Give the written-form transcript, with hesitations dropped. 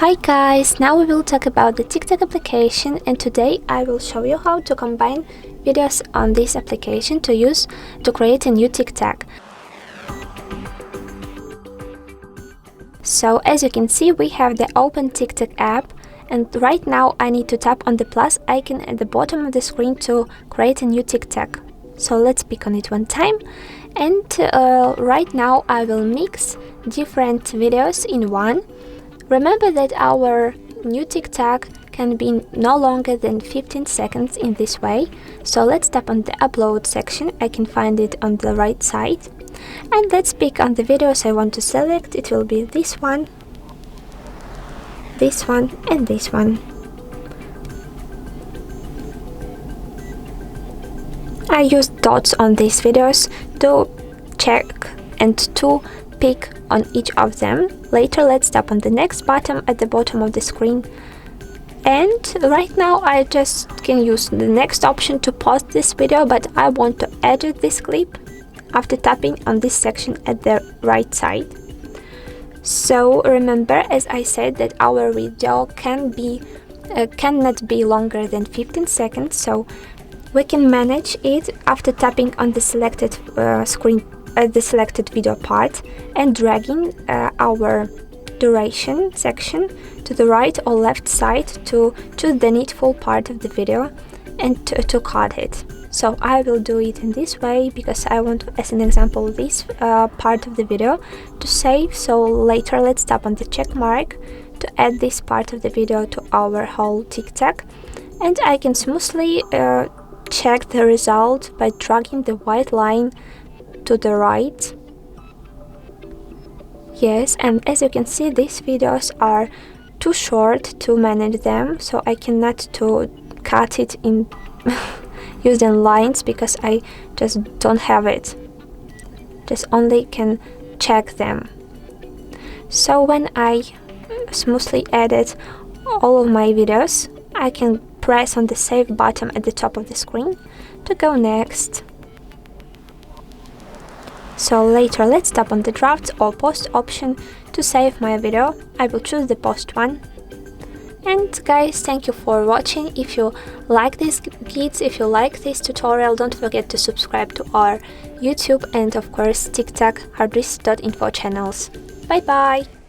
Hi guys, now we will talk about the TikTok application, and today I will show you how to combine videos on this application to use to create a new TikTok. So as you can see, we have the open TikTok app, and right now I need to tap on the plus icon at the bottom of the screen to create a new TikTok. So let's pick on it one time, and right now I will mix different videos in one. Remember that our new TikTok can be no longer than 15 seconds in this way. So let's tap on the upload section. I can find it on the right side. And let's pick on the videos I want to select. It will be this one, and this one. I use dots on these videos to check and to pick on each of them. Later, let's tap on the next button at the bottom of the screen. And right now I just can use the next option to pause this video, but I want to edit this clip after tapping on this section at the right side. So remember, as I said, that our video cannot be longer than 15 seconds, so we can manage it after tapping on the selected screen at the selected video part and dragging our duration section to the right or left side to choose the needful part of the video and to cut it. So I will do it in this way because I want, as an example, this part of the video to save. So later let's tap on the check mark to add this part of the video to our whole TikTok, and I can smoothly check the result by dragging the white line to the right. Yes, and as you can see, these videos are too short to manage them, so I cannot to cut it in using lines because I just don't have it. Just only can check them. So when I smoothly edit all of my videos, I can press on the save button at the top of the screen to go next. So later let's tap on the draft or post option to save my video. I will choose the post one. And guys, thank you for watching. If you like this guides, if you like this tutorial, don't forget to subscribe to our YouTube and of course TikTok HardReset.Info channels. Bye bye!